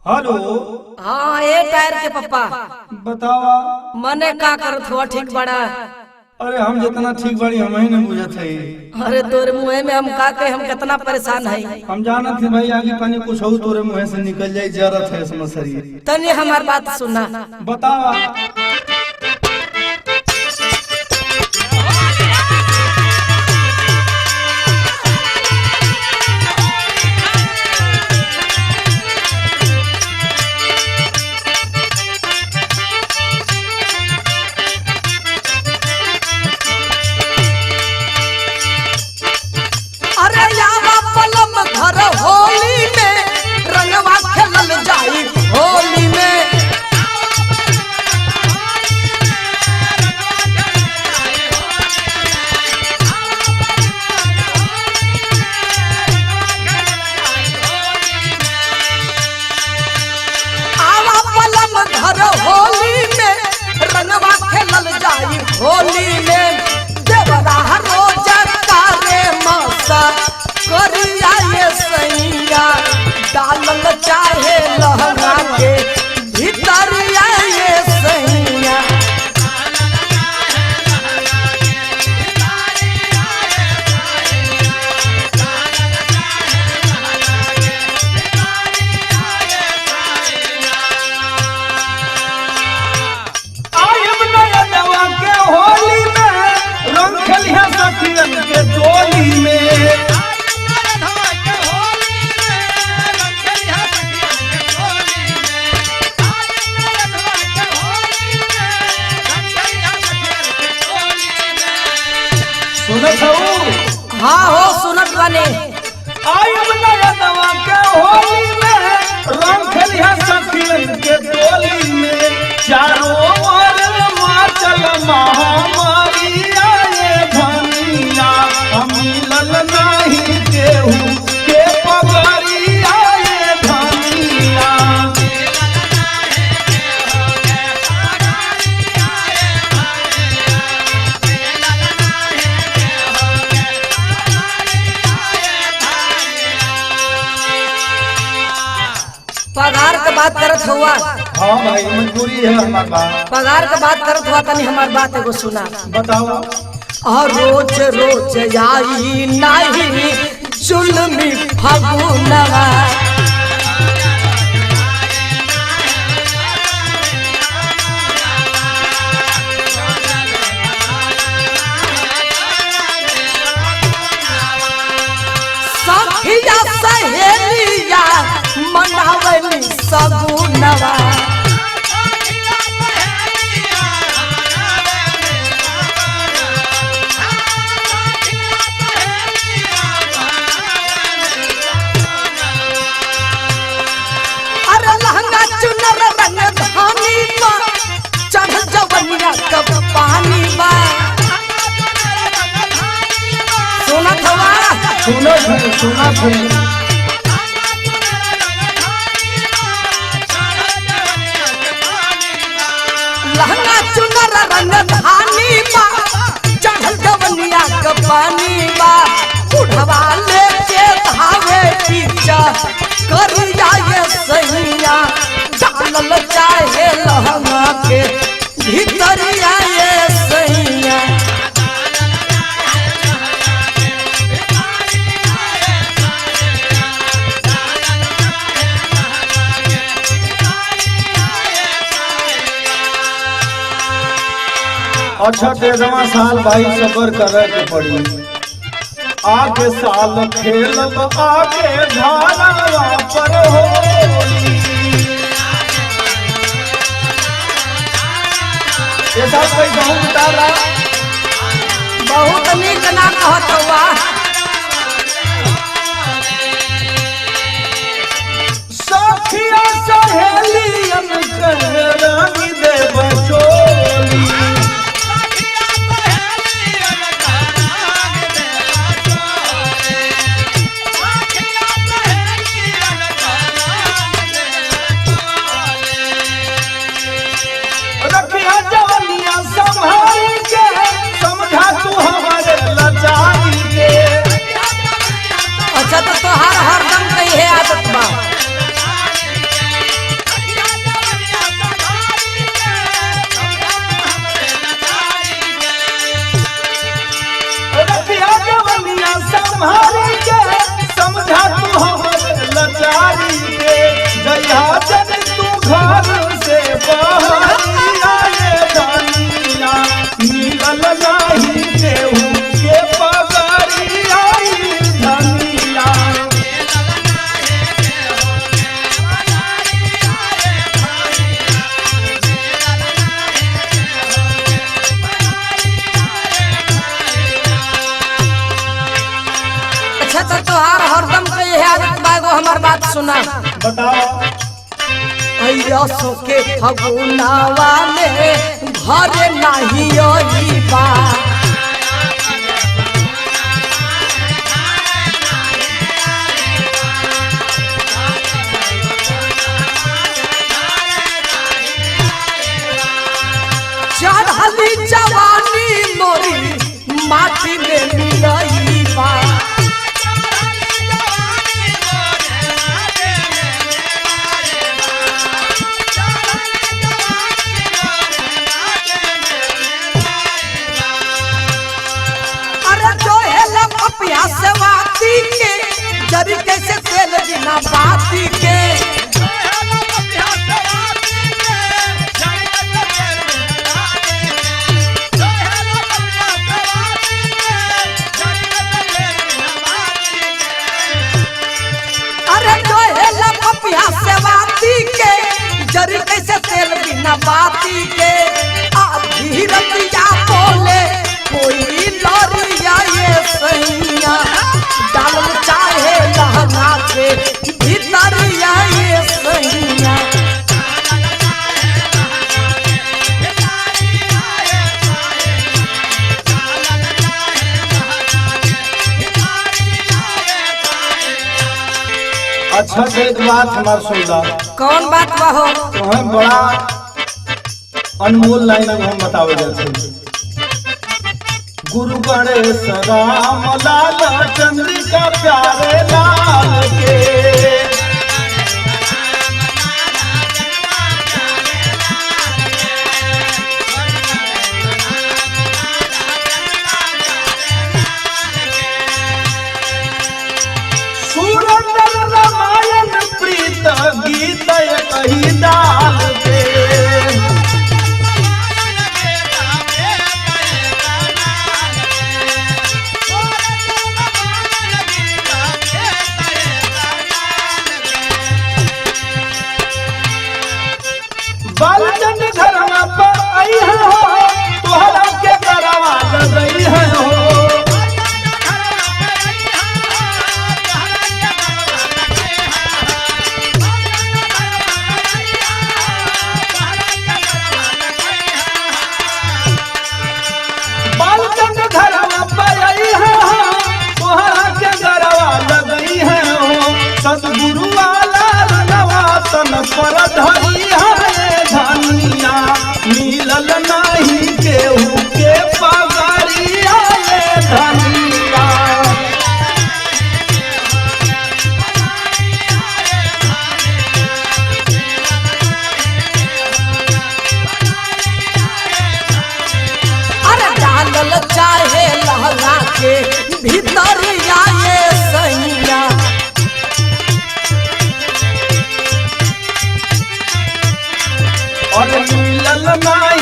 Hello. हाँ ए tyre के पप्पा बतावा। मने का करत हुआ ठीक बड़ा। अरे हम जितना ठीक बड़ी हम ही नहीं बुझत है। अरे तोरे मुँह में हम का के हम कितना परेशान है। हम जानत थे भाई आगे पानी कुछ हो तोरे मुँह से निकल जाए जरूरत है समझ। तनी हमार बात सुना। बतावा। घर होली में रंगवा खेलल जाई होली में। आवा पलम घर होली में रंगवा खेलल जाई होली में। देवरा रोज कारे मौसा करिया ये सैया डालल चाहे लहंगा के भीतरिया ये सैया। होली में रंग खेलिया सखियन के टोली में। हाँ हो सुनत बने। आयब नया दवा के होली में रंग खेलिया सखियन के टोली में। चारों ओर माचल महामारी आए धनिया मिलल नहीं केहू के पगड़ी आए धनिया। पगार के बात करत हुआ। हाँ भाई मजबूरी है हमार बात। पगार के बात करत हुआ तनी हमार बात एगो सुना। बताओ। और रोज रोज आई नहीं जुल्मी फगुनवा। सखिया सहेलिया मनावली सगुनवा। अरे लहंगा चुनर रंग धानी बा चढ़ जवनिया कब पानी बा। सुनत हवा सुनत है। लहंगा चुनर रंग धानी बा चढ़ जवनिया कब पानी बा। बुढ़वा लेके धावे पीछा करिया ये सैया डालल चाहे लहंगा के भीतरिया ये सैया। अच्छा तेरहवां साल भाई सबर करे के पड़ी। आगे साल खेलब आगे धारा पर होली। ये सब कोई बहुत उतारा बहुत नीक ना कहत हुआ। सखिया सहेलियन के रंग देव चोली। रखिया जवनिया संभाल के समझा तू हमारे लाचारी के। संभारी के समझा तू हमरे लाचारी के जइहा जन तू घर से बहरिया ये धनिया मिलल नाही केहू के पगरिया ये धनिया। अच्छा तो तोहार हरदम के यह आदत बा, एगो हमार बात सुना। बताओ। अइया सोके फगुनावा में घरे नाही आई बा। चढ़ली जवानी मोरी माटी में मिलई बा। से वाती के जरी कैसे तेल बिना बाती के अरे जो है लपपिया से वाती के जरी कैसे तेल बिना बाती के आधी रतिया बोले कोई लौरिया ये सैया डाल चाहे लहंगा के भीतर ये सैया। अच्छा से एक बात हमार सुनदा। कौन बात बा हो? तुम्हें बड़ा अनमोल लाइन हम बतावे जाते। गुरु गणेश राम लाल चंद्रिका प्यारे लाल के सुरंदर रामायण प्रीत गीत कही डाल के बालचंद घर पर आई है हो तोहरा के करवा गई है हो। बालचंद घर पर आई है हो तोहरा के करवा गई है हो। सतगुरु वाला नवासन पर धरी है धनिया मिलल नहीं केहू के पगरिया ये धनिया। अरे डालल चाहे लहंगा के भीतर ये सैया। और मिलल नहीं